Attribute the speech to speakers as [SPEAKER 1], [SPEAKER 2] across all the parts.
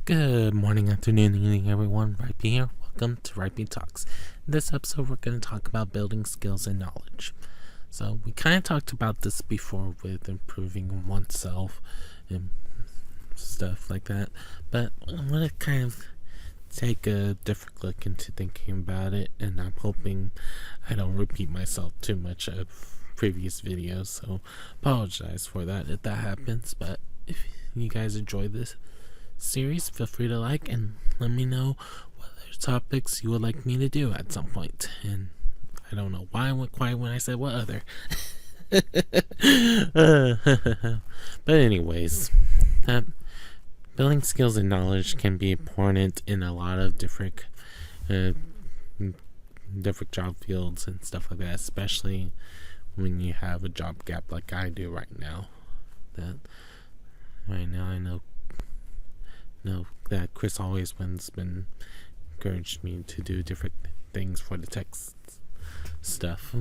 [SPEAKER 1] Good morning, afternoon, evening, everyone. Rhypi here. Welcome to Rhypi Talks. In this episode, we're going to talk about building skills and knowledge. So, we kind of talked about this before with improving oneself and stuff like that. But I'm going to kind of take a different look into thinking about it. And I'm hoping I don't repeat myself too much of previous videos. So, apologize for that if that happens. But if you guys enjoy this series, feel free to like and let me know what other topics you would like me to do at some point. And I don't know why I went quiet when I said what other. But anyways, building skills and knowledge can be important in a lot of different job fields and stuff like that, especially when you have a job gap like I do right now. I know that Chris Always Wins been encouraged me to do different things for the text stuff.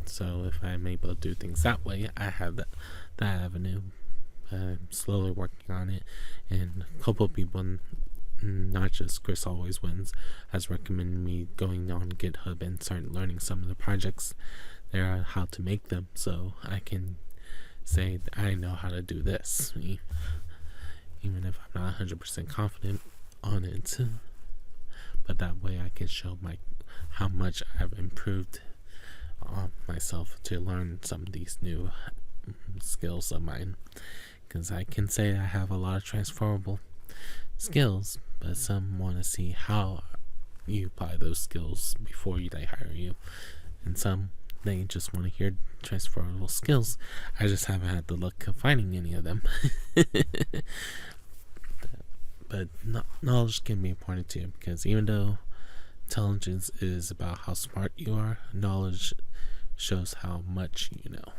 [SPEAKER 1] So if I'm able to do things that way, I have that avenue. I'm slowly working on it, and a couple of people, not just Chris Always Wins, has recommended me going on GitHub and start learning some of the projects there, how to make them, so I can say I know how to do this, even if I'm not 100% confident on it. But that way I can show how much I've improved on myself to learn some of these new skills of mine. Because I can say I have a lot of transferable skills, but some want to see how you apply those skills before they hire you. And some, they just want to hear transferable skills. I just haven't had the luck of finding any of them. But knowledge can be important too, because even though intelligence is about how smart you are, knowledge shows how much you know.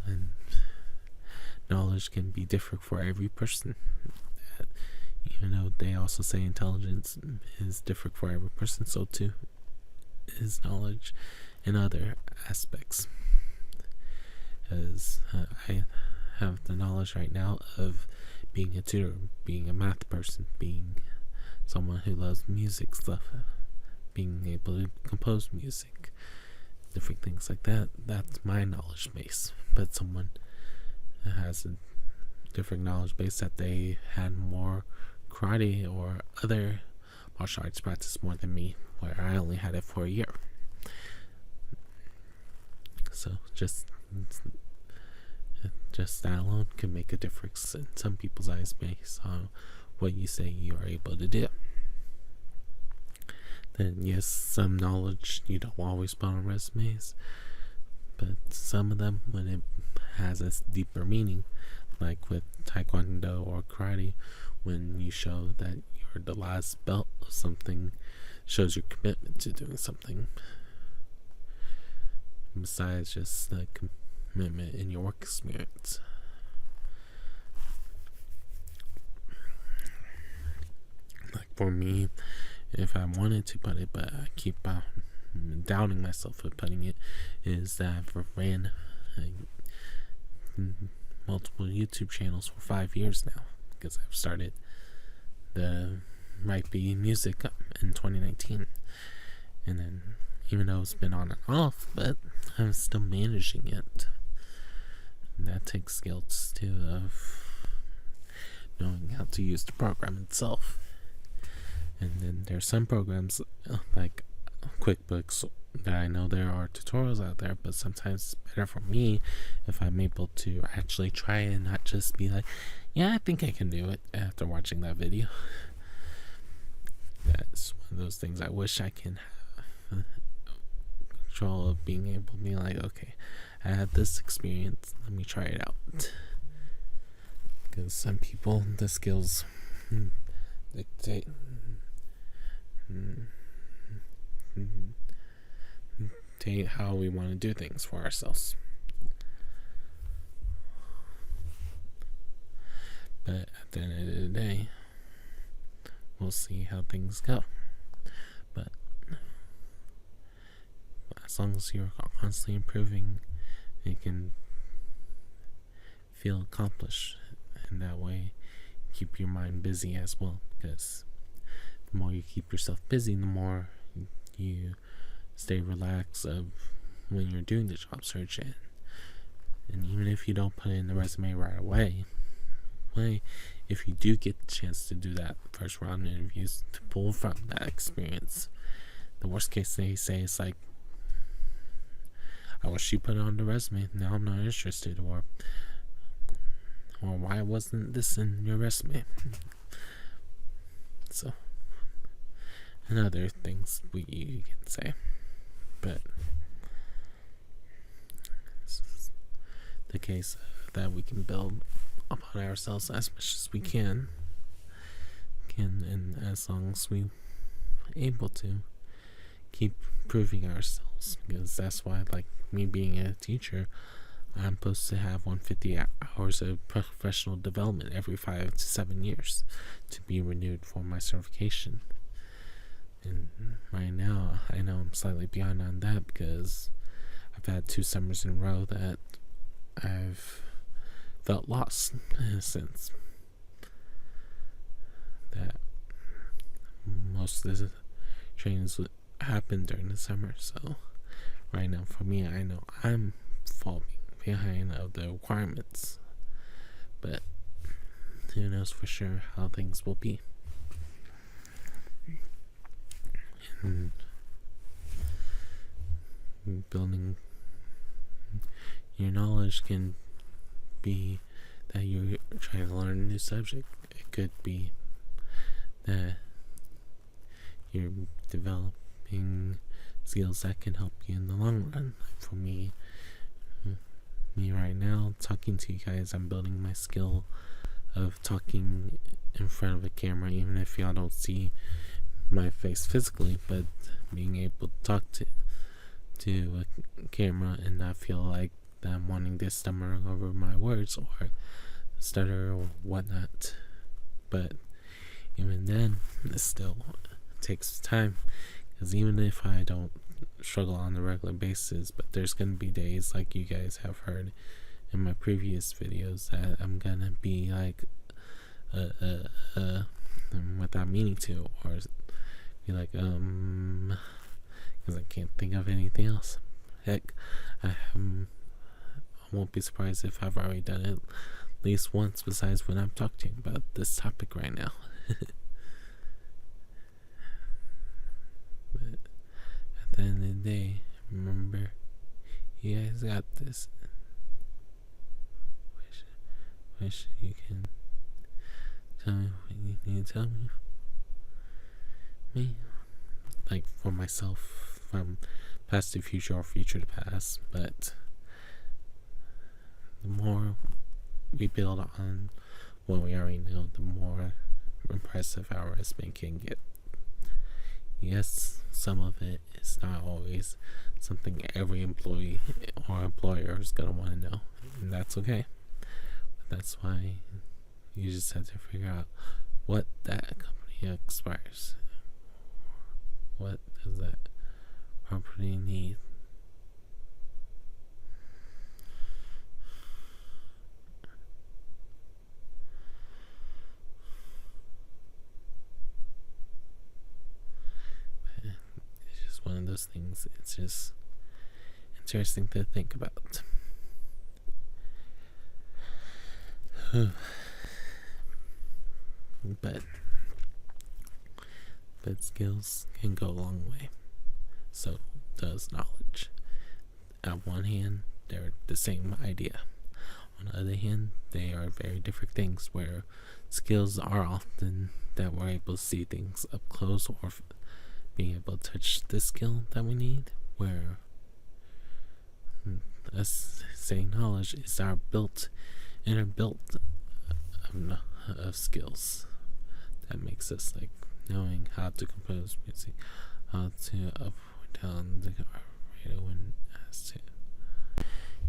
[SPEAKER 1] And knowledge can be different for every person. Even though they also say intelligence is different for every person, so too is knowledge in other aspects. As I have the knowledge right now of being a tutor, being a math person, being someone who loves music stuff, being able to compose music, different things like that. That's my knowledge base. But someone has a different knowledge base that they had more karate or other martial arts practice more than me, where I only had it for a year. So just that alone can make a difference in some people's eyes based on what you say you are able to do. Then yes, some knowledge you don't always put on resumes, but some of them, when it has a deeper meaning, like with taekwondo or karate, when you show that you're the last belt of something, shows your commitment to doing something besides just the commitment in your work experience. Like for me, if I wanted to put it, but I keep doubting myself with putting it, is that I've ran multiple YouTube channels for 5 years now, because I've started the Rhypi music in 2019, and then even though it's been on and off, but I'm still managing it. And that takes skills too, of knowing how to use the program itself. And then there's some programs like QuickBooks that I know there are tutorials out there, but sometimes it's better for me if I'm able to actually try and not just be like, yeah, I think I can do it after watching that video. That's one of those things I wish I can have control of, being able to be like, okay, I had this experience, let me try it out. Because some people, the skills dictate how we want to do things for ourselves. But at the end of the day, we'll see how things go. But as long as you're constantly improving, you can feel accomplished, and that way keep your mind busy as well, because the more you keep yourself busy, the more you stay relaxed of when you're doing the job search. And even if you don't put in the resume right away, if you do get the chance to do that first round interviews to pull from that experience, the worst case they say is like, I wish you put it on the resume, now I'm not interested, or why wasn't this in your resume? So, and other things you can say, but this is the case that we can build upon ourselves as much as we can, and as long as we able to keep improving ourselves, because that's why, like me being a teacher, I'm supposed to have 150 hours of professional development every 5 to 7 years to be renewed for my certification. And right now, I know I'm slightly behind on that because I've had 2 summers in a row that I've felt lost, in a sense. That most of the trainings would happen during the summer, so right now for me, I know I'm falling behind of the requirements, but who knows for sure how things will be. And building your knowledge can be that you're trying to learn a new subject. It could be that you're developing skills that can help you in the long run. For me right now, talking to you guys, I'm building my skill of talking in front of a camera, even if y'all don't see my face physically, but being able to talk to a camera and not feel like that I'm wanting to stumble over my words or stutter or whatnot. But even then, it still takes time, because even if I don't struggle on a regular basis, but there's gonna be days, like you guys have heard in my previous videos, that I'm gonna be like without meaning to, or be like because I can't think of anything else. Heck, I won't be surprised if I've already done it at least once, besides when I'm talking about this topic right now. But at the end of the day, remember, you guys got this. Wish you can tell me what you need to tell me. Like for myself, from past to future or future to past. But the more we build on what we already know, the more impressive our resume can get. Yes, some of it is not always something every employee or employer is going to want to know, and that's okay. But that's why you just have to figure out what that company aspires. What does that company need? One of those things. It's just interesting to think about. but skills can go a long way. So does knowledge. On one hand, they're the same idea. On the other hand, they are very different things, where skills are often that we're able to see things up close, or being able to touch the skill that we need, where us saying knowledge is our inner built of skills that makes us like knowing how to compose music, how to up or down the radio when asked to.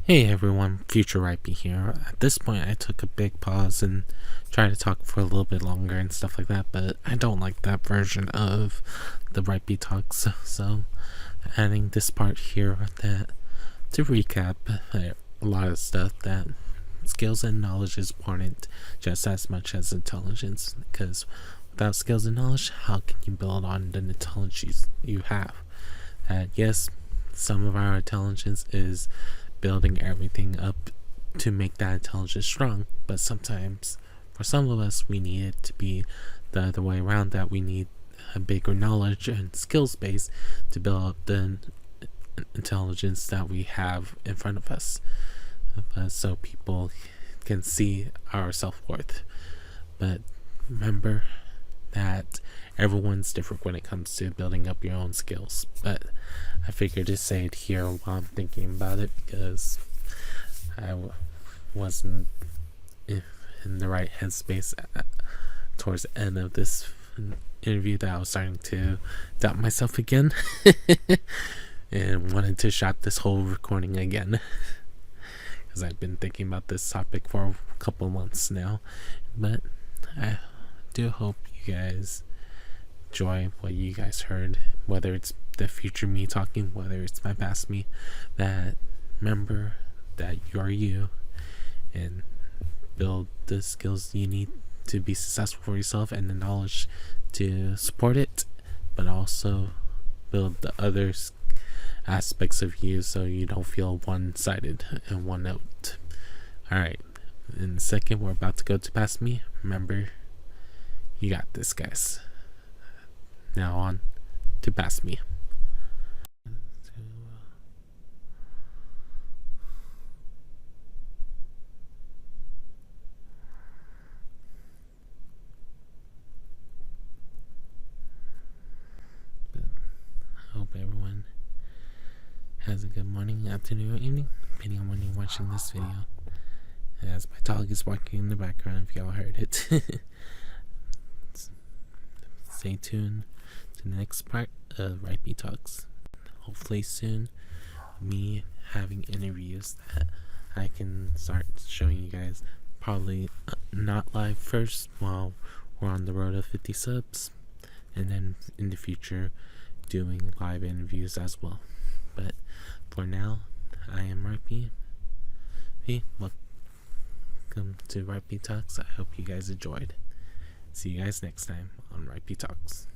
[SPEAKER 1] Hey everyone, Future Rhypi here. At this point, I took a big pause and tried to talk for a little bit longer and stuff like that, but I don't like that version of the Rhypi talks, so adding this part here that to recap a lot of stuff that's skills and knowledge is important just as much as intelligence, because without skills and knowledge, how can you build on the intelligence you have? Yes, some of our intelligence is building everything up to make that intelligence strong, but sometimes for some of us we need it to be the other way around, that we need a bigger knowledge and skills base to build up the intelligence that we have in front of us, so people can see our self-worth. But remember that everyone's different when it comes to building up your own skills. But I figured to say it here while I'm thinking about it, because I wasn't in the right headspace towards the end of this interview, that I was starting to doubt myself again and wanted to shot this whole recording again, because I've been thinking about this topic for a couple months now. But I do hope you guys enjoy what you guys heard, whether it's the future me talking, whether it's my past me. That remember that you're you, and build the skills you need to be successful for yourself and the knowledge to support it, but also build the other aspects of you so you don't feel one-sided and one note. Alright, in a second we're about to go to past me. Remember, you got this, guys. Now on to past me. Hope everyone has a good morning, afternoon, or evening, depending on when you're watching this video. As my dog is walking in the background, if y'all heard it. Stay tuned to the next part of Rhypi Talks. Hopefully soon, me having interviews that I can start showing you guys. Probably not live first while we're on the road of 50 subs, and then in the future doing live interviews as well. But for now, I am Rhypi. Hey, welcome to Rhypi Talks. I hope you guys enjoyed. See you guys next time on Rhypi Talks.